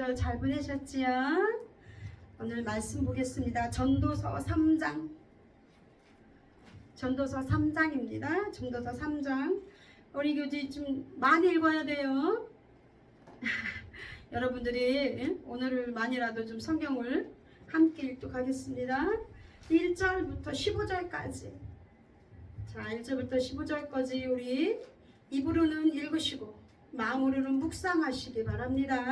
명절 잘 보내셨지요? 오늘 말씀 보겠습니다. 전도서 3장. 전도서 3장입니다. 전도서 3장. 우리 교지 좀 많이 읽어야 돼요. 여러분들이 오늘만이라도 좀 성경을 함께 읽도록 하겠습니다. 1절부터 15절까지. 자, 1절부터 15절까지 우리 입으로는 읽으시고 마음으로는 묵상하시기 바랍니다.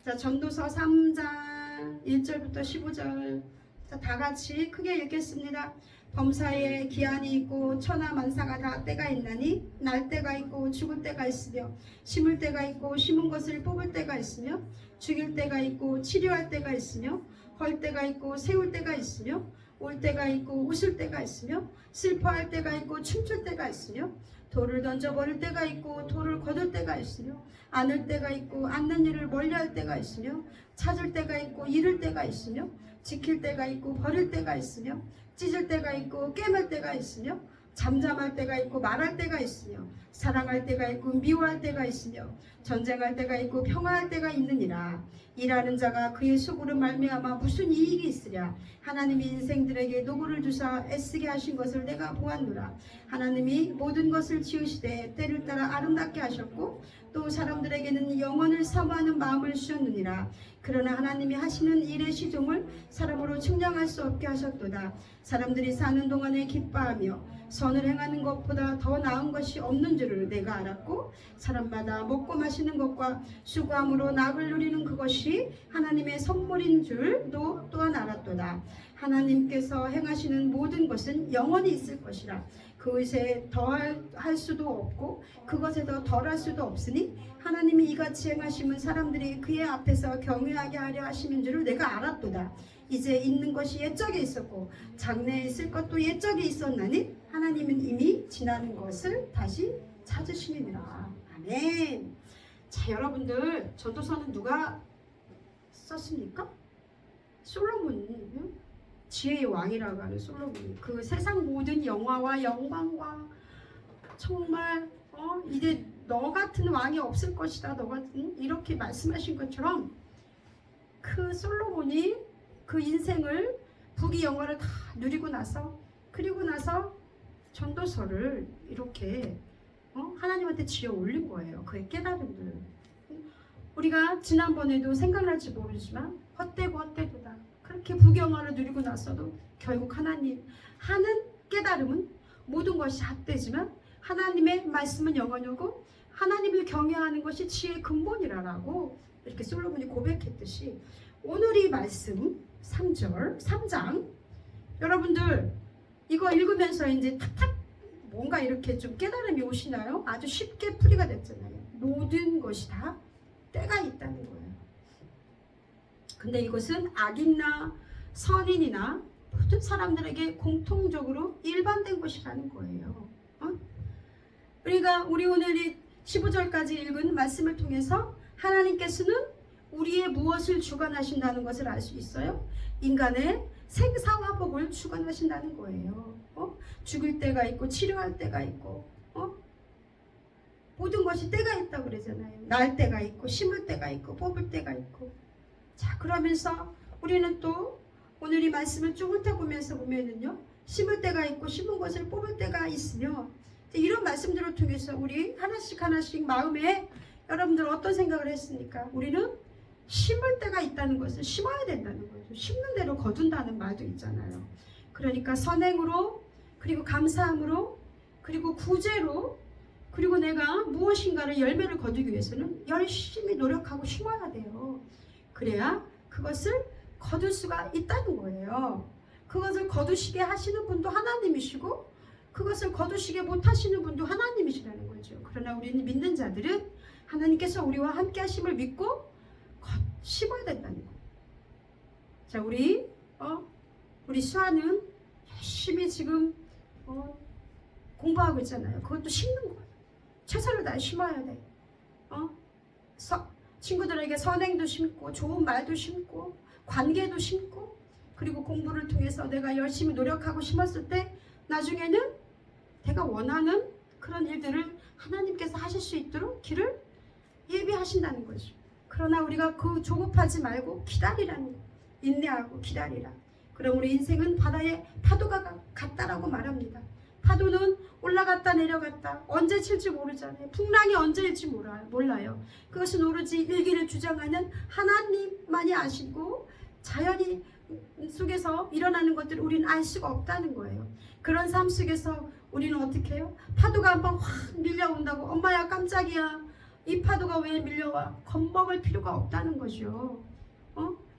자, 전도서 3장 1절부터 15절. 자, 다 같이 크게 읽겠습니다. 범사에 기한이 있고 천하 만사가 다 때가 있나니 날 때가 있고 죽을 때가 있으며 심을 때가 있고 심은 것을 뽑을 때가 있으며 죽일 때가 있고 치료할 때가 있으며 헐 때가 있고 세울 때가 있으며 올 때가 있고 웃을 때가 있으며 슬퍼할 때가 있고 춤출 때가 있으며 돌을 던져버릴 때가 있고 돌을 거둘 때가 있으며 안을 때가 있고 안는 일을 멀리할 때가 있으며 찾을 때가 있고 잃을 때가 있으며 지킬 때가 있고 버릴 때가 있으며 찢을 때가 있고 깨물 때가 있으며 잠잠할 때가 있고 말할 때가 있으며 사랑할 때가 있고 미워할 때가 있으며 전쟁할 때가 있고 평화할 때가 있느니라. 일하는 자가 그의 속으로 말미암아 무슨 이익이 있으랴. 하나님이 인생들에게 노고를 주사 애쓰게 하신 것을 내가 보았노라. 하나님이 모든 것을 지으시되 때를 따라 아름답게 하셨고 또 사람들에게는 영원을 사모하는 마음을 주셨느니라. 그러나 하나님이 하시는 일의 시종을 사람으로 측량할 수 없게 하셨도다. 사람들이 사는 동안에 기뻐하며 선을 행하는 것보다 더 나은 것이 없는 줄을 내가 알았고 사람마다 먹고 마시는 것과 수고함으로 낙을 누리는 그것이 하나님의 선물인 줄도 또한 알았도다. 하나님께서 행하시는 모든 것은 영원히 있을 것이라. 그것에 더할 수도 없고 그것에 더 덜할 수도 없으니 하나님이 이같이 행하심은 사람들이 그의 앞에서 경외하게 하려 하심인 줄을 내가 알았도다. 이제 있는 것이 옛적에 있었고 장래에 있을 것도 옛적에 있었나니 하나님은 이미 지나는 것을 다시 찾으시느니라. 아멘. 자, 여러분들 전도서는 누가 썼습니까? 솔로몬이, 지혜의 왕이라고 하는 솔로몬이 그 세상 모든 영화와 영광과 정말 이제 너 같은 왕이 없을 것이다. 너 같은 이렇게 말씀하신 것처럼 그 솔로몬이 그 인생을 부귀 영화를 다 누리고 나서 그리고 나서 전도서를 이렇게 하나님한테 지어 올린 거예요. 그의 깨달음들. 우리가 지난번에도 생각날지 모르지만 헛되도다. 그렇게 부귀 영화를 누리고 나서도 결국 하나님 하는 깨달음은 모든 것이 헛되지만 하나님의 말씀은 영원하고 하나님을 경외하는 것이 지혜의 근본이라고 이렇게 솔로몬이 고백했듯이 오늘 이 말씀 3장 여러분들 이거 읽으면서 이제 탁탁 뭔가 이렇게 좀 깨달음이 오시나요? 아주 쉽게 풀이가 됐잖아요. 모든 것이 다 때가 있다는 거예요. 근데 이것은 악인이나 선인이나 모든 사람들에게 공통적으로 일반된 것이라는 거예요. 그러니까 우리 오늘 이 15절까지 읽은 말씀을 통해서 하나님께서는 우리의 무엇을 주관하신다는 것을 알 수 있어요. 인간의 생사와 복을 주관하신다는 거예요. 죽을 때가 있고 치료할 때가 있고 모든 것이 때가 있다고 그러잖아요. 날 때가 있고 심을 때가 있고 뽑을 때가 있고. 자, 그러면서 우리는 또 오늘 이 말씀을 쭉 훑어보면서 보면은요, 심을 때가 있고 심은 것을 뽑을 때가 있으며 이런 말씀들을 통해서 우리 하나씩 마음에 여러분들 어떤 생각을 했습니까? 우리는 심을 때가 있다는 것을 심어야 된다는 거죠. 심는 대로 거둔다는 말도 있잖아요. 그러니까 선행으로 그리고 감사함으로 그리고 구제로 그리고 내가 무엇인가를 열매를 거두기 위해서는 열심히 노력하고 심어야 돼요. 그래야 그것을 거둘 수가 있다는 거예요. 그것을 거두시게 하시는 분도 하나님이시고 그것을 거두시게 못하시는 분도 하나님이시라는 거죠. 그러나 우리는 믿는 자들은 하나님께서 우리와 함께 하심을 믿고 심어야 된다는 거예요. 자, 우리 수아는 열심히 지금 공부하고 있잖아요. 그것도 심는 거예요. 최선을 다해 심어야 돼. 친구들에게 선행도 심고 좋은 말도 심고 관계도 심고 그리고 공부를 통해서 내가 열심히 노력하고 심었을 때 나중에는 내가 원하는 그런 일들을 하나님께서 하실 수 있도록 길을 예비하신다는 거죠. 그러나 우리가 그 조급하지 말고 기다리라는 거. 인내하고 기다리라. 그럼 우리 인생은 바다의 파도가 같다라고 말합니다. 파도는 올라갔다 내려갔다 언제 칠지 모르잖아요. 풍랑이 언제일지 몰라요. 그것은 오로지 일기를 주장하는 하나님만이 아시고 자연이 속에서 일어나는 것들을 우리는 알 수가 없다는 거예요. 그런 삶 속에서 우리는 어떻게 해요? 파도가 한번 확 밀려온다고 엄마야 깜짝이야 이 파도가 왜 밀려와? 겁먹을 필요가 없다는 거죠.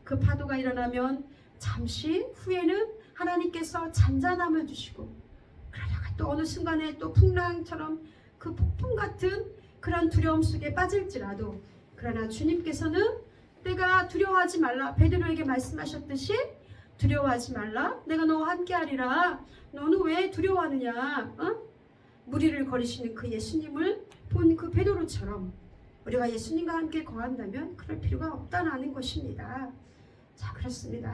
그 파도가 일어나면 잠시 후에는 하나님께서 잔잔함을 주시고 그러다가 또 어느 순간에 또 풍랑처럼 그 폭풍 같은 그런 두려움 속에 빠질지라도 그러나 주님께서는 내가 두려워하지 말라 베드로에게 말씀하셨듯이 두려워하지 말라 내가 너와 함께하리라 너는 왜 두려워하느냐 무리를 거리시는 그 예수님을 본 그 베드로처럼 우리가 예수님과 함께 거한다면 그럴 필요가 없다는 것입니다. 자 그렇습니다.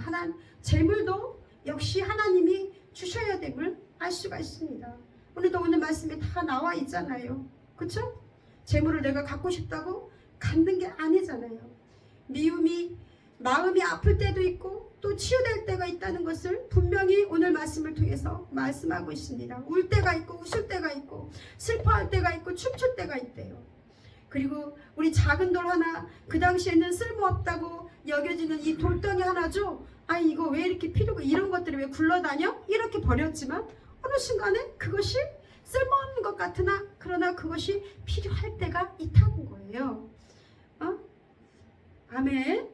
재물도 역시 하나님이 주셔야 됨을 알 수가 있습니다. 오늘도 오늘 말씀에 다 나와 있잖아요. 그렇죠? 재물을 내가 갖고 싶다고 갖는 게 아니잖아요. 미움이 마음이 아플 때도 있고 또 치유될 때가 있다는 것을 분명히 오늘 말씀을 통해서 말씀하고 있습니다. 울 때가 있고 웃을 때가 있고 슬퍼할 때가 있고 춤출 때가 있대요. 그리고 우리 작은 돌 하나 그 당시에는 쓸모없다고 여겨지는 이 돌덩이 하나죠. 아니 이거 왜 이렇게 필요가 이런 것들이 왜 굴러다녀? 이렇게 버렸지만 어느 순간에 그것이 쓸모없는 것 같으나 그러나 그것이 필요할 때가 있다는 거예요. 아멘.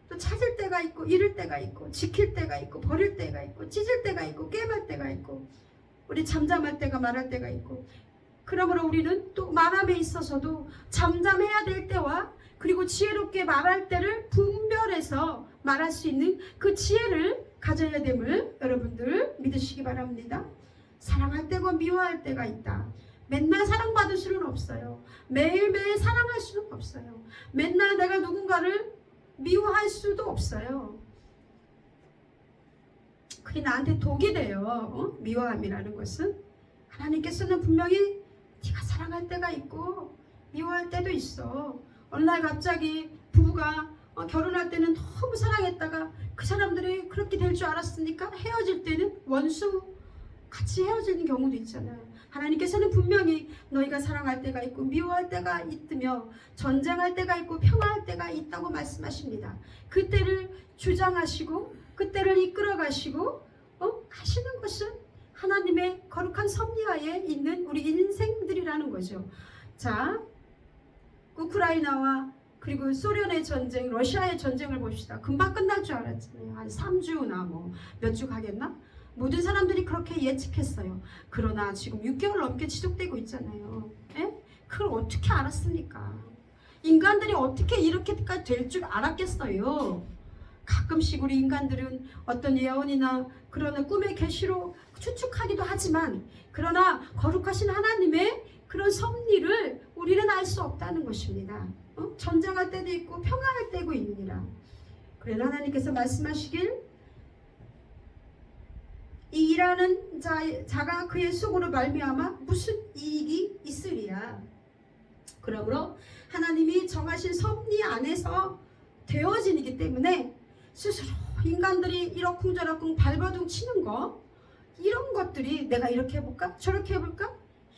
또 찾을 때가 있고 잃을 때가 있고 지킬 때가 있고 버릴 때가 있고 찢을 때가 있고 깨말 때가 있고 우리 잠잠할 때가 말할 때가 있고 그러므로 우리는 또 말함에 있어서도 잠잠해야 될 때와 그리고 지혜롭게 말할 때를 분별해서 말할 수 있는 그 지혜를 가져야 됨을 여러분들 믿으시기 바랍니다. 사랑할 때고 미워할 때가 있다. 맨날 사랑받을 수는 없어요. 매일매일 사랑할 수는 없어요. 맨날 내가 누군가를 미워할 수도 없어요. 그게 나한테 독이 돼요. 미워함이라는 것은 하나님께서는 분명히 네가 사랑할 때가 있고 미워할 때도 있어. 어느 날 갑자기 부부가 결혼할 때는 너무 사랑했다가 그 사람들이 그렇게 될 줄 알았으니까 헤어질 때는 원수 같이 헤어지는 경우도 있잖아요. 하나님께서는 분명히 너희가 사랑할 때가 있고 미워할 때가 있으며 전쟁할 때가 있고 평화할 때가 있다고 말씀하십니다. 그때를 주장하시고 그때를 이끌어 가시고 하시는 것은 하나님의 거룩한 섭리하에 있는 우리 인생들이라는 거죠. 자, 우크라이나와 그리고 소련의 전쟁, 러시아의 전쟁을 봅시다. 금방 끝날 줄 알았잖아요. 한 3주나 뭐 몇 주 가겠나? 모든 사람들이 그렇게 예측했어요. 그러나 지금 6개월 넘게 지속되고 있잖아요. 에? 그걸 어떻게 알았습니까? 인간들이 어떻게 이렇게까지 될 줄 알았겠어요? 가끔씩 우리 인간들은 어떤 예언이나 그런 꿈의 계시로 추측하기도 하지만 그러나 거룩하신 하나님의 그런 섭리를 우리는 알 수 없다는 것입니다. 전쟁할 때도 있고 평화할 때도 있느니라. 그래서 하나님께서 말씀하시길 이 일하는 자가 그의 속으로 말미암아 무슨 이익이 있으리야. 그러므로 하나님이 정하신 섭리 안에서 되어지기 때문에 스스로 인간들이 이러쿵저러쿵 발버둥 치는 거 이런 것들이 내가 이렇게 해볼까 저렇게 해볼까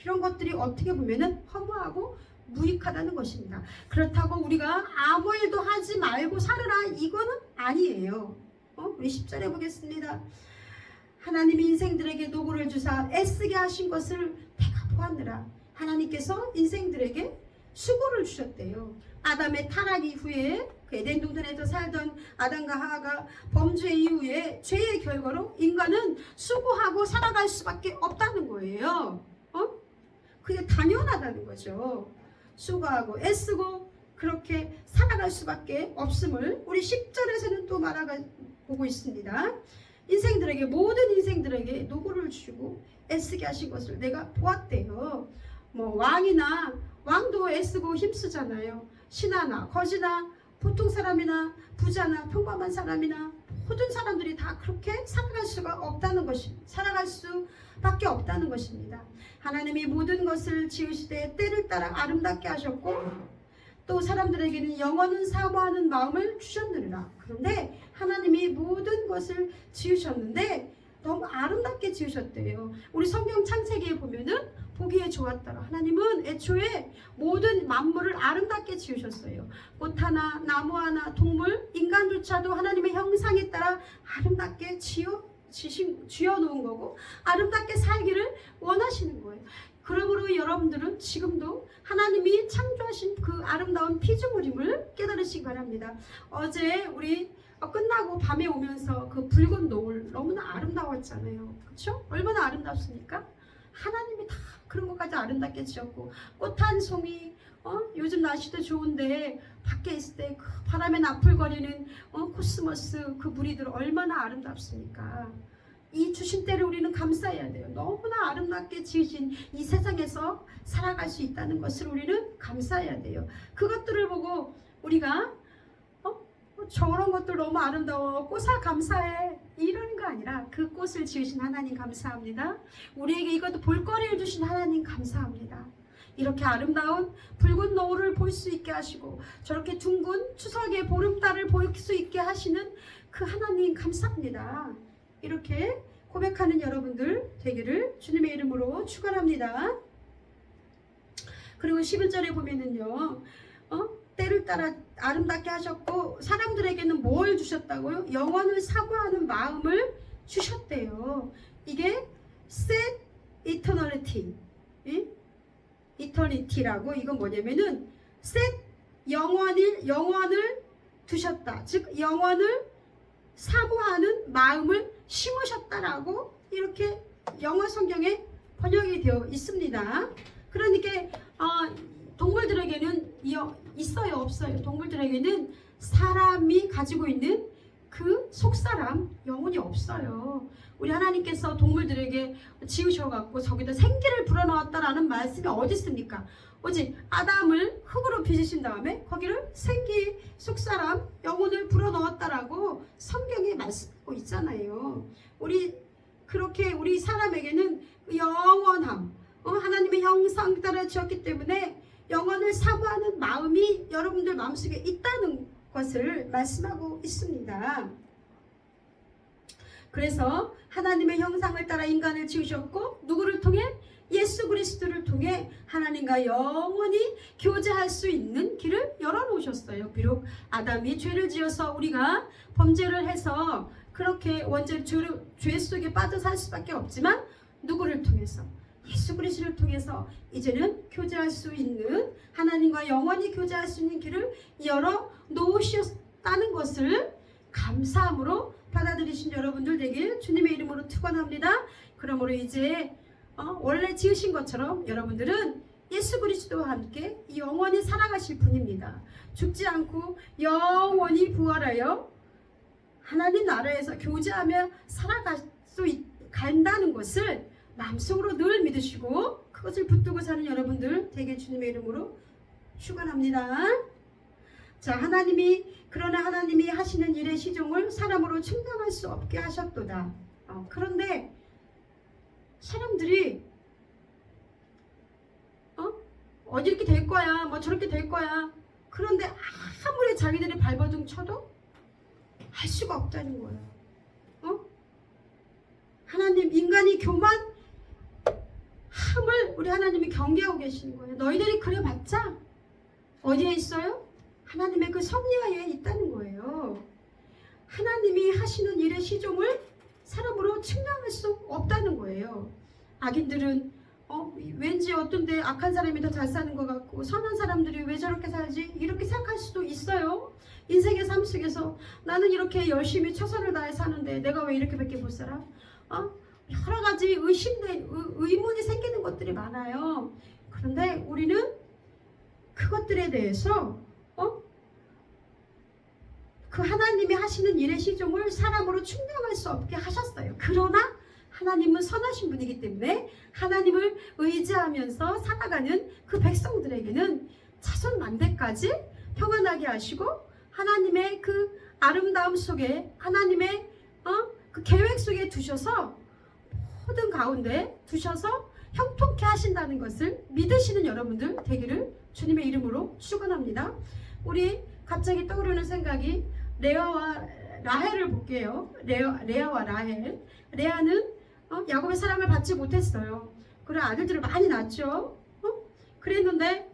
이런 것들이 어떻게 보면은 허무하고 무익하다는 것입니다. 그렇다고 우리가 아무 일도 하지 말고 살으라 이거는 아니에요. 우리 10절에 보겠습니다. 하나님이 인생들에게 노고를 주사 애쓰게 하신 것을 내가 보았느라. 하나님께서 인생들에게 수고를 주셨대요. 아담의 타락 이후에 그 에덴 동산에서 살던 아담과 하와가 범죄 이후에 죄의 결과로 인간은 수고하고 살아갈 수밖에 없다는 거예요. 그게 당연하다는 거죠. 수고하고 애쓰고 그렇게 살아갈 수밖에 없음을 우리 10절에서는 또 말하고 있습니다. 인생들에게 모든 인생들에게 노고를 주시고 애쓰게 하신 것을 내가 보았대요. 뭐 왕도 애쓰고 힘쓰잖아요. 신하나 거지나 보통 사람이나 부자나 평범한 사람이나 모든 사람들이 다 그렇게 살아갈 수가 없다는 것입니다. 살아갈 수밖에 없다는 것입니다. 하나님이 모든 것을 지으시되 때를 따라 아름답게 하셨고 또 사람들에게는 영원은 사모하는 마음을 주셨느니라. 그런데 하나님이 모든 것을 지으셨는데 너무 아름답게 지으셨대요. 우리 성경 창세기에 보면은 보기에 좋았더라. 하나님은 애초에 모든 만물을 아름답게 지으셨어요. 꽃 하나, 나무 하나, 동물, 인간조차도 하나님의 형상에 따라 아름답게 지어놓은 거고 아름답게 살기를 원하시는 거예요. 그러므로 여러분들은 지금도 하나님이 창조하신 그 아름다운 피조물임을 깨달으시기 바랍니다. 어제 우리 끝나고 밤에 오면서 그 붉은 노을 너무나 아름다웠잖아요. 그렇죠? 얼마나 아름답습니까? 하나님이 다 그런 것까지 아름답게 지었고 꽃 한 송이 요즘 날씨도 좋은데 밖에 있을 때 그 바람에 나풀거리는 코스모스 그 무리들 얼마나 아름답습니까? 이 주신 때를 우리는 감사해야 돼요. 너무나 아름답게 지으신 이 세상에서 살아갈 수 있다는 것을 우리는 감사해야 돼요. 그것들을 보고 우리가 저런 것들 너무 아름다워 꽃아 감사해 이러는 거 아니라 그 꽃을 지으신 하나님 감사합니다. 우리에게 이것도 볼거리를 주신 하나님 감사합니다. 이렇게 아름다운 붉은 노을을 볼 수 있게 하시고 저렇게 둥근 추석의 보름달을 볼 수 있게 하시는 그 하나님 감사합니다. 이렇게 고백하는 여러분들 되기를 주님의 이름으로 축원합니다. 그리고 11절에 보면은요 때를 따라 아름답게 하셨고 사람들에게는 뭘 주셨다고요? 영원을 사모하는 마음을 주셨대요. 이게 set eternity, eternity라고 이건 뭐냐면은 set 영원을 두셨다. 즉 영원을 사모하는 마음을 심으셨다라고 이렇게 영어 성경에 번역이 되어 있습니다. 그러니까 동물들에게는 있어요 없어요? 동물들에게는 사람이 가지고 있는 그 속사람 영혼이 없어요. 우리 하나님께서 동물들에게 지으셔갖고 저기다 생기를 불어넣었다라는 말씀이 어디 있습니까? 오직 아담을 흙으로 빚으신 다음에 거기를 생기, 속사람, 영혼을 불어넣었다라고 성경에 말씀하고 있잖아요. 그렇게 우리 사람에게는 영원함, 하나님의 형상 따라 지었기 때문에 영원을 사모하는 마음이 여러분들 마음속에 있다는 것을 말씀하고 있습니다. 그래서 하나님의 형상을 따라 인간을 지으셨고 누구를 통해? 예수 그리스도를 통해 하나님과 영원히 교제할 수 있는 길을 열어놓으셨어요. 비록 아담이 죄를 지어서 우리가 범죄를 해서 그렇게 원죄 죄 속에 빠져 살 수밖에 없지만 누구를 통해서? 예수 그리스도를 통해서 이제는 교제할 수 있는 하나님과 영원히 교제할 수 있는 길을 열어놓으셨다는 것을 감사함으로 받아들이신 여러분들 되길 주님의 이름으로 축원합니다. 그러므로 이제 원래 지으신 것처럼 여러분들은 예수 그리스도와 함께 영원히 살아가실 분입니다. 죽지 않고 영원히 부활하여 하나님 나라에서 교제하며 간다는 것을 마음속으로 늘 믿으시고 그것을 붙들고 사는 여러분들 되게 주님의 이름으로 축원합니다. 자, 그러나 하나님이 하시는 일의 시종을 사람으로 측량할 수 없게 하셨도다. 그런데 사람들이 어디 이렇게 될 거야, 뭐 저렇게 될 거야. 그런데 아무리 자기들이 발버둥 쳐도 할 수가 없다는 거예요. 하나님 인간이 교만함을 우리 하나님이 경계하고 계시는 거예요. 너희들이 그래봤자 어디에 있어요? 하나님의 그 섭리하에 있다는 거예요. 하나님이 하시는 일의 시종을 사람으로 측량할 수 없다는 거예요. 악인들은 왠지 어떤 데 악한 사람이 더 잘 사는 것 같고 선한 사람들이 왜 저렇게 살지? 이렇게 생각할 수도 있어요. 인생의 삶 속에서 나는 이렇게 열심히 최선을 다해 사는데 내가 왜 이렇게밖에 못 살아? 여러 가지 의문이 생기는 것들이 많아요. 그런데 우리는 그것들에 대해서 그 하나님이 하시는 일의 시종을 사람으로 측량할 수 없게 하셨어요. 그러나 하나님은 선하신 분이기 때문에 하나님을 의지하면서 살아가는 그 백성들에게는 자손 만대까지 평안하게 하시고 하나님의 그 아름다움 속에 하나님의 그 계획 속에 두셔서 모든 가운데 두셔서 형통케 하신다는 것을 믿으시는 여러분들 되기를 주님의 이름으로 축원합니다. 우리 갑자기 떠오르는 생각이 레아와 라헬을 볼게요. 레아와 라헬. 레아는 야곱의 사랑을 받지 못했어요. 그래 아들들을 많이 낳았죠. 그랬는데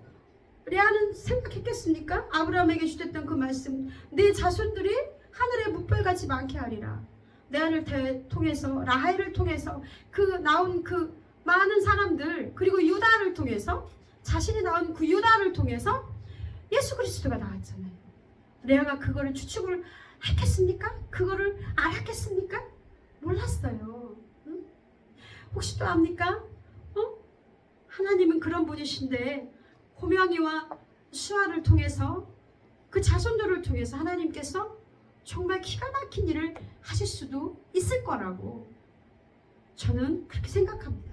레아는 생각했겠습니까? 아브라함에게 주셨던 그 말씀, 내 자손들이 하늘의 뭇별같이 많게 하리라. 레아를 통해서, 라헬을 통해서, 그 나온 그 많은 사람들, 그리고 유다를 통해서, 자신이 낳은 그 유다를 통해서 예수 그리스도가 나왔잖아요. 레아가 그거를 추측을 했겠습니까? 그거를 알았겠습니까? 몰랐어요. 응? 혹시 또 압니까? 하나님은 그런 분이신데 호명이와 수아를 통해서, 그 자손들을 통해서 하나님께서 정말 기가 막힌 일을 하실 수도 있을 거라고 저는 그렇게 생각합니다.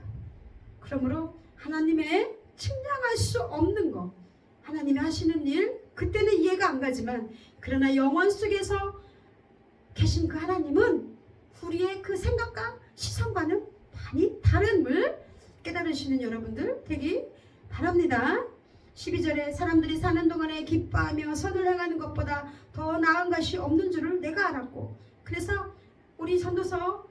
그러므로 하나님의 측량할 수 없는 것, 하나님이 하시는 일, 그때는 이해가 안 가지만, 그러나 영원 속에서 계신 그 하나님은 우리의 그 생각과 시선과는 많이 다름을 깨달으시는 여러분들 되기 바랍니다. 12절에 사람들이 사는 동안에 기뻐하며 선을 행하는 것보다 더 나은 것이 없는 줄을 내가 알았고, 그래서 우리 전도서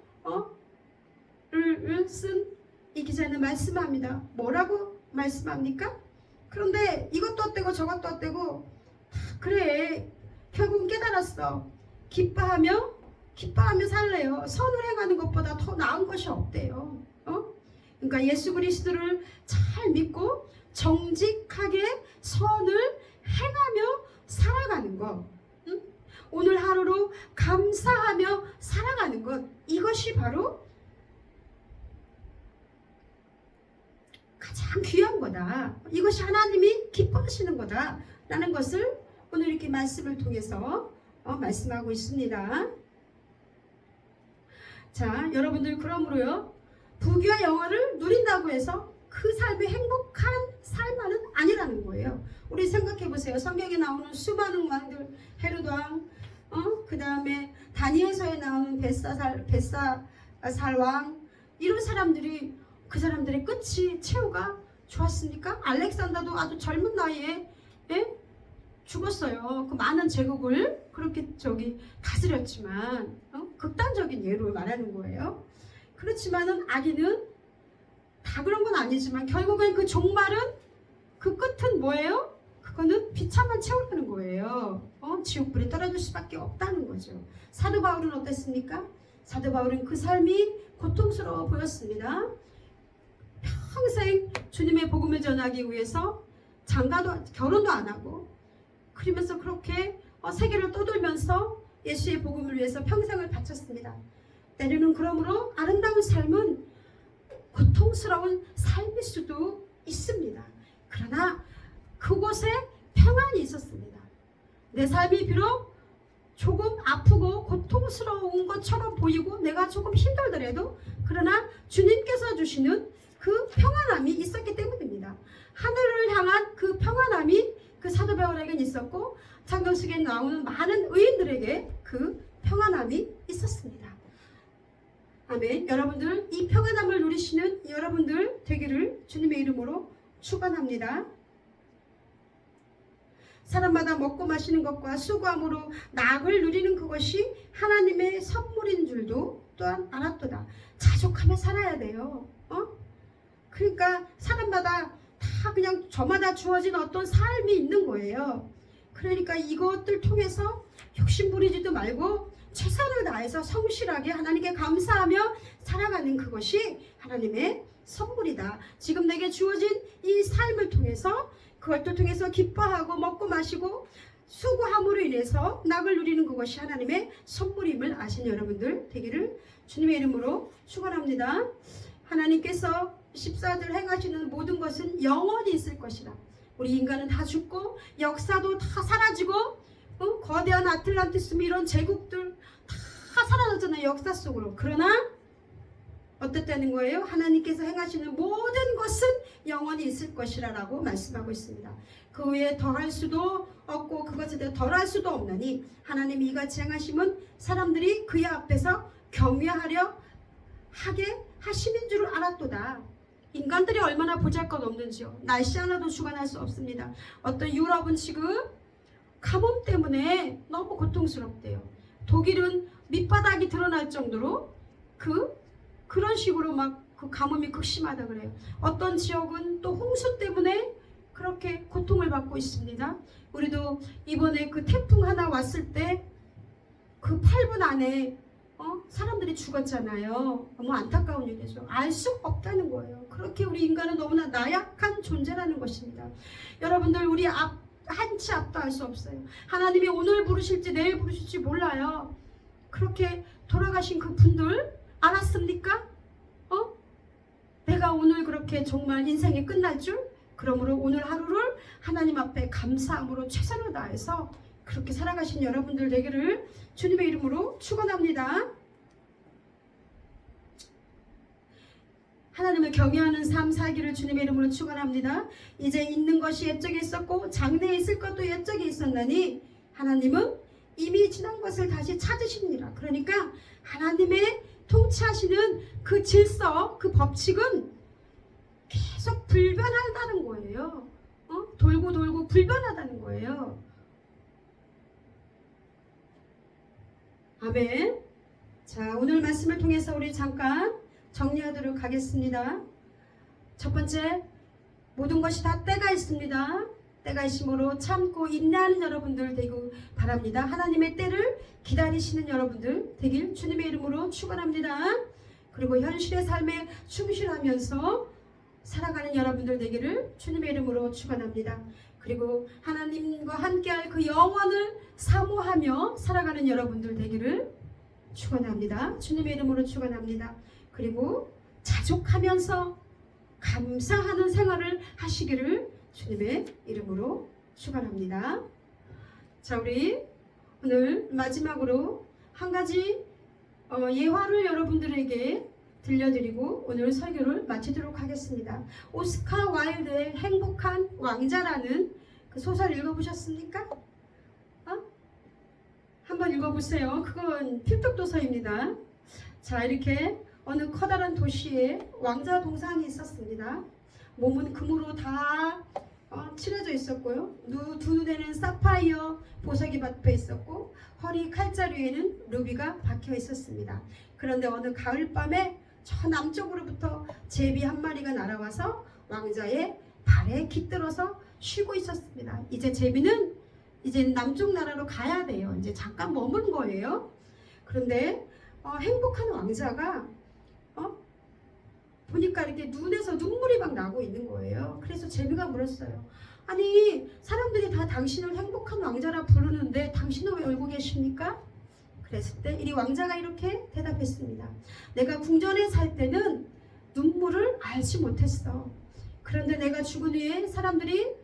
쓴 이 기자는 말씀합니다. 뭐라고 말씀합니까? 그런데 이것도 어때고 저것도 어때고, 그래 결국은 깨달았어. 기뻐하며 살래요. 선을 행하는 것보다 더 나은 것이 없대요. 그러니까 예수 그리스도를 잘 믿고 정직하게 선을 행하며 살아가는 것, 오늘 하루로 감사하며 살아가는 것, 이것이 바로 가장 귀한 거다. 이것이 하나님이 기뻐하시는 거다 라는 것을 오늘 이렇게 말씀을 통해서 말씀하고 있습니다. 자, 여러분들, 그러므로요, 부귀와 영화를 누린다고 해서 그 삶이 행복한 삶만은 아니라는 거예요. 우리 생각해 보세요. 성경에 나오는 수많은 왕들, 헤롯 왕, 그 다음에 다니엘서에 나오는 벳사살 왕, 이런 사람들이, 그 사람들의 끝이, 최후가 좋았습니까? 알렉산더도 아주 젊은 나이에 죽었어요. 그 많은 제국을 그렇게 다스렸지만, 극단적인 예로 말하는 거예요. 그렇지만은 아기는 다 그런 건 아니지만 결국엔 그 종말은, 그 끝은 뭐예요? 그거는 비참한 채우려는 거예요. 지옥불에 떨어질 수밖에 없다는 거죠. 사도 바울은 어땠습니까? 사도 바울은 그 삶이 고통스러워 보였습니다. 평생 주님의 복음을 전하기 위해서 결혼도 안 하고, 그러면서 그렇게 세계를 떠돌면서 예수의 복음을 위해서 평생을 바쳤습니다. 때로는 그러므로 아름다운 삶은 고통스러운 삶일 수도 있습니다. 그러나 그곳에 평안이 있었습니다. 내 삶이 비록 조금 아프고 고통스러운 것처럼 보이고 내가 조금 힘들더라도, 그러나 주님께서 주시는 그 평안함이 있었기 때문입니다. 하늘을 향한 그 평안함이 그 사도 바울에겐 있었고, 창경식에 나오는 많은 의인들에게 그 평안함이 있었습니다. 아멘. 여러분들, 이 평안함을 누리시는 여러분들 되기를 주님의 이름으로 축원합니다. 사람마다 먹고 마시는 것과 수고함으로 낙을 누리는 그것이 하나님의 선물인 줄도 또한 알았도다. 자족하며 살아야 돼요. 그러니까 사람마다 다 그냥 저마다 주어진 어떤 삶이 있는 거예요. 그러니까 이것들 통해서 욕심 부리지도 말고 최선을 다해서 성실하게 하나님께 감사하며 살아가는 그것이 하나님의 선물이다. 지금 내게 주어진 이 삶을 통해서, 그것도 통해서 기뻐하고 먹고 마시고 수고함으로 인해서 낙을 누리는 그것이 하나님의 선물임을 아시는 여러분들 되기를 주님의 이름으로 축원합니다. 하나님께서 14절 행하시는 모든 것은 영원히 있을 것이라. 우리 인간은 다 죽고 역사도 다 사라지고, 거대한 아틀란티스 이런 제국들 다 사라졌잖아요, 역사 속으로. 그러나 어떻다는 거예요? 하나님께서 행하시는 모든 것은 영원히 있을 것이라 라고 말씀하고 있습니다. 그 외에 더할 수도 없고 그것에 대해 덜할 수도 없나니 하나님이 이같이 행하심은 사람들이 그의 앞에서 경외하려 하게 하심인 줄을 알았도다. 인간들이 얼마나 보잘것없는지요. 날씨 하나도 주관할 수 없습니다. 어떤 유럽은 지금 가뭄 때문에 너무 고통스럽대요. 독일은 밑바닥이 드러날 정도로 그런 식으로 막 그 가뭄이 극심하다 그래요. 어떤 지역은 또 홍수 때문에 그렇게 고통을 받고 있습니다. 우리도 이번에 그 태풍 하나 왔을 때 그 8분 안에 사람들이 죽었잖아요. 너무 안타까운 일이죠. 알 수 없다는 거예요. 그렇게 우리 인간은 너무나 나약한 존재라는 것입니다. 여러분들 우리 한치 앞도 알 수 없어요. 하나님이 오늘 부르실지 내일 부르실지 몰라요. 그렇게 돌아가신 그 분들 알았습니까? 내가 오늘 그렇게 정말 인생이 끝날 줄? 그러므로 오늘 하루를 하나님 앞에 감사함으로 최선을 다해서 그렇게 살아가신 여러분들 되기를 주님의 이름으로 축원합니다. 하나님을 경외하는 삶 살기를 주님의 이름으로 축원합니다. 이제 있는 것이 옛적에 있었고 장래에 있을 것도 옛적에 있었나니 하나님은 이미 지난 것을 다시 찾으십니다. 그러니까 하나님의 통치하시는 그 질서, 그 법칙은 계속 불변하다는 거예요. 돌고 돌고 불변하다는 거예요. 아멘. 자, 오늘 말씀을 통해서 우리 잠깐 정리하도록 하겠습니다. 첫 번째, 모든 것이 다 때가 있습니다. 때가 있으므로 참고 인내하는 여러분들 되고 바랍니다. 하나님의 때를 기다리시는 여러분들 되길 주님의 이름으로 축원합니다. 그리고 현실의 삶에 충실하면서 살아가는 여러분들 되기를 주님의 이름으로 축원합니다. 그리고 하나님과 함께할 그 영원을 사모하며 살아가는 여러분들 되기를 축원합니다. 주님의 이름으로 축원합니다. 그리고 자족하면서 감사하는 생활을 하시기를 주님의 이름으로 축원합니다. 자, 우리 오늘 마지막으로 한 가지 예화를 여러분들에게 들려드리고 오늘 설교를 마치도록 하겠습니다. 오스카 와일드의 행복한 왕자라는 그 소설 읽어보셨습니까? 한번 읽어보세요. 그건 필독도서입니다. 자, 이렇게 어느 커다란 도시에 왕자 동상이 있었습니다. 몸은 금으로 다 칠해져 있었고요. 두 눈에는 사파이어 보석이 박혀 있었고 허리 칼자루에는 루비가 박혀 있었습니다. 그런데 어느 가을밤에 저 남쪽으로부터 제비 한 마리가 날아와서 왕자의 발에 깃들어서 쉬고 있었습니다. 이제 제비는 이제 남쪽 나라로 가야 돼요. 이제 잠깐 머문 거예요. 그런데 행복한 왕자가 보니까 이렇게 눈에서 눈물이 막 나고 있는 거예요. 그래서 제비가 물었어요. 아니, 사람들이 다 당신을 행복한 왕자라 부르는데 당신은 왜 울고 계십니까? 그랬을 때 이 왕자가 이렇게 대답했습니다. 내가 궁전에 살 때는 눈물을 알지 못했어. 그런데 내가 죽은 후에 사람들이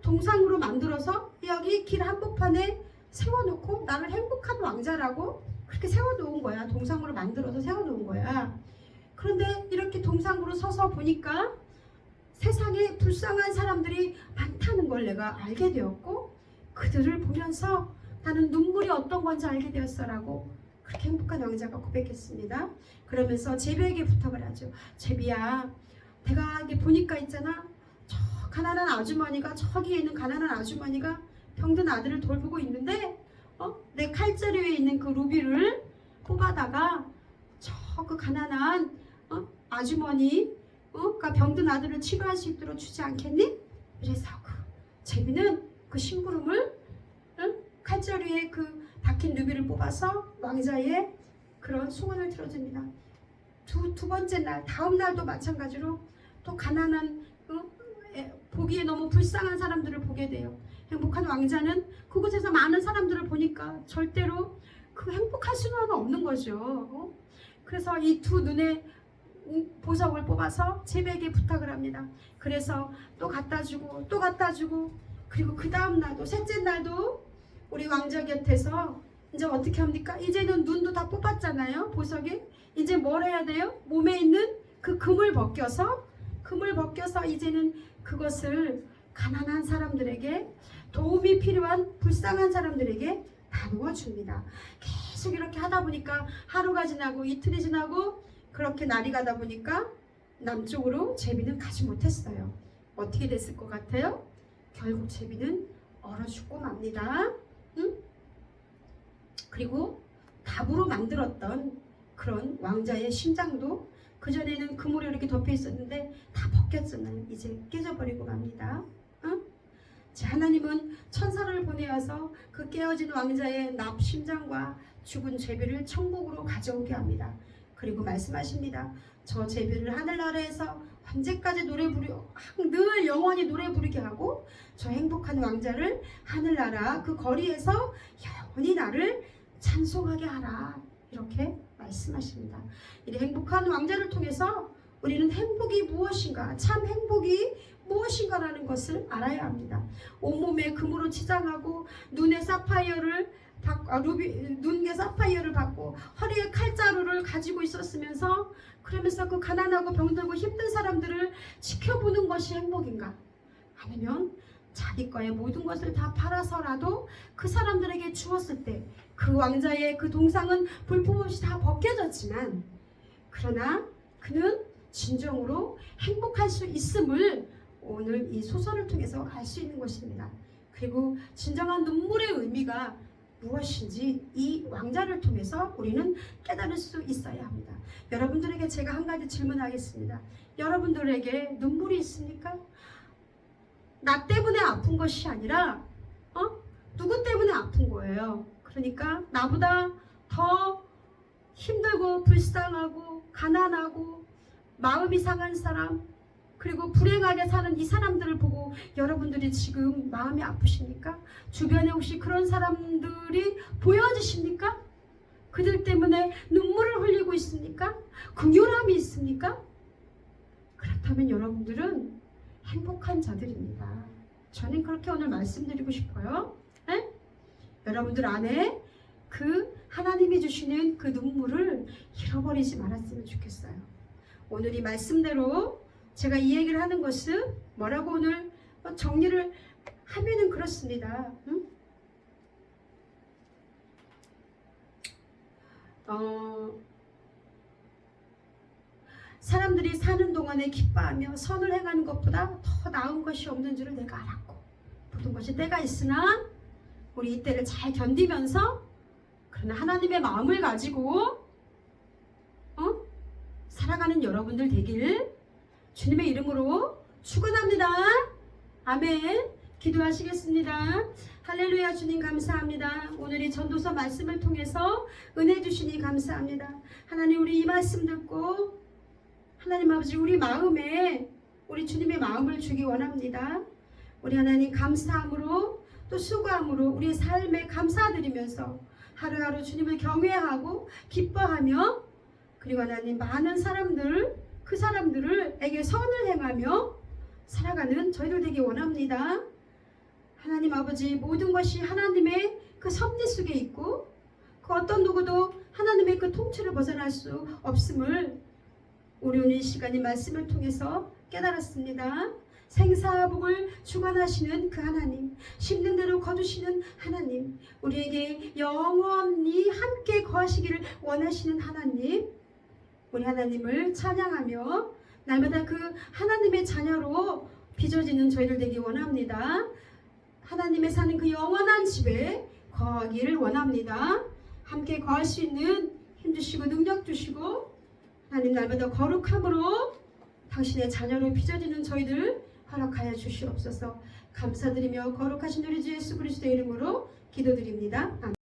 동상으로 만들어서 여기 길 한복판에 세워놓고 나를 행복한 왕자라고 그렇게 세워놓은 거야. 동상으로 만들어서 세워놓은 거야. 그런데 이렇게 동상으로 서서 보니까 세상에 불쌍한 사람들이 많다는 걸 내가 알게 되었고 그들을 보면서 나는 눈물이 어떤 건지 알게 되었어라고 그렇게 행복한 왕자가 고백했습니다. 그러면서 제비에게 부탁을 하죠. 제비야, 내가 이게 보니까 있잖아. 저 가난한 아주머니가 저기에 있는 가난한 아주머니가 병든 아들을 돌보고 있는데 내 칼자루에 있는 그 루비를 뽑아다가 저 그 가난한 아주머니가 병든 아들을 치료할 수 있도록 주지 않겠니? 그래서 제비는 그 심부름을 칼자루에 그 박힌 루비를 뽑아서 왕자의 그런 소원을 들어줍니다. 두 번째 날, 다음 날도 마찬가지로 또 가난한 보기에 너무 불쌍한 사람들을 보게 돼요. 행복한 왕자는 그곳에서 많은 사람들을 보니까 절대로 행복할 수는 없는 거죠. 그래서 이 두 눈에 보석을 뽑아서 제비에게 부탁을 합니다. 그래서 또 갖다 주고 또 갖다 주고 그리고 그 다음 날도 셋째 날도 우리 왕자 곁에서 이제 어떻게 합니까? 이제는 눈도 다 뽑았잖아요. 보석에 이제 뭘 해야 돼요? 몸에 있는 그 금을 벗겨서 이제는 그것을 가난한 사람들에게 도움이 필요한 불쌍한 사람들에게 나누어 줍니다. 계속 이렇게 하다 보니까 하루가 지나고 이틀이 지나고 그렇게 날이 가다 보니까 남쪽으로 제비는 가지 못했어요. 어떻게 됐을 것 같아요? 결국 제비는 얼어 죽고 맙니다. 응? 그리고 답으로 만들었던 그런 왕자의 심장도 그전에는 금으로 이렇게 덮여 있었는데 다 벗겼잖아요. 이제 깨져버리고 맙니다. 응? 자, 하나님은 천사를 보내어서 그 깨어진 왕자의 납심장과 죽은 제비를 천국으로 가져오게 합니다. 그리고 말씀하십니다. 저 제비를 하늘나라에서 언제까지 늘 영원히 노래 부르게 하고 저 행복한 왕자를 하늘나라 그 거리에서 영원히 나를 찬송하게 하라. 이렇게 말씀하십니다. 이 행복한 왕자를 통해서 우리는 행복이 무엇인가, 참 행복이 무엇인가라는 것을 알아야 합니다. 온몸에 금으로 치장하고 눈에 사파이어를 받고 허리에 칼자루를 가지고 있었으면서 그러면서 그 가난하고 병들고 힘든 사람들을 지켜보는 것이 행복인가? 아니면 자기 거의 모든 것을 다 팔아서라도 그 사람들에게 주었을 때 그 왕자의 그 동상은 볼품없이 다 벗겨졌지만 그러나 그는 진정으로 행복할 수 있음을 오늘 이 소설을 통해서 알 수 있는 것입니다. 그리고 진정한 눈물의 의미가 무엇인지 이 왕자를 통해서 우리는 깨달을 수 있어야 합니다. 여러분들에게 제가 한 가지 질문하겠습니다. 여러분들에게 눈물이 있습니까? 나 때문에 아픈 것이 아니라 누구 때문에 아픈 거예요. 그러니까 나보다 더 힘들고 불쌍하고 가난하고 마음이 상한 사람 그리고 불행하게 사는 이 사람들을 보고 여러분들이 지금 마음이 아프십니까? 주변에 혹시 그런 사람들이 보여지십니까? 그들 때문에 눈물을 흘리고 있습니까? 긍휼함이 있습니까? 그렇다면 여러분들은 행복한 자들입니다. 저는 그렇게 오늘 말씀드리고 싶어요. 네? 여러분들 안에 그 하나님이 주시는 그 눈물을 잃어버리지 말았으면 좋겠어요. 오늘 이 말씀대로 제가 이 얘기를 하는 것은 뭐라고 오늘 정리를 하면은 그렇습니다. 응? 사람들이 사는 동안에 기뻐하며 선을 행하는 것보다 더 나은 것이 없는 줄을 내가 알았고 모든 것이 때가 있으나 우리 이때를 잘 견디면서 그러나 하나님의 마음을 가지고 살아가는 여러분들 되길 주님의 이름으로 축원합니다. 아멘. 기도하시겠습니다. 할렐루야. 주님 감사합니다. 오늘 이 전도서 말씀을 통해서 은혜 주시니 감사합니다. 하나님 우리 이 말씀 듣고 하나님 아버지 우리 마음에 우리 주님의 마음을 주기 원합니다. 우리 하나님 감사함으로 또 수고함으로 우리의 삶에 감사드리면서 하루하루 주님을 경외하고 기뻐하며 그리고 하나님 많은 사람들 그 사람들에게 선을 행하며 살아가는 저희들 되기 원합니다. 하나님 아버지 모든 것이 하나님의 그 섭리 속에 있고 그 어떤 누구도 하나님의 그 통치를 벗어날 수 없음을 우리 오늘 이 시간이 말씀을 통해서 깨달았습니다. 생사복을 주관하시는 그 하나님, 심는 대로 거두시는 하나님, 우리에게 영원히 함께 거하시기를 원하시는 하나님, 우리 하나님을 찬양하며 날마다 그 하나님의 자녀로 빚어지는 저희들 되기 원합니다. 하나님의 사는 그 영원한 집에 거하기를 원합니다. 함께 거할 수 있는 힘 주시고 능력 주시고 하나님 날마다 거룩함으로 당신의 자녀로 빚어지는 저희들 허락하여 주시옵소서. 감사드리며 거룩하신 우리 주 예수 그리스도의 이름으로 기도드립니다. 아멘.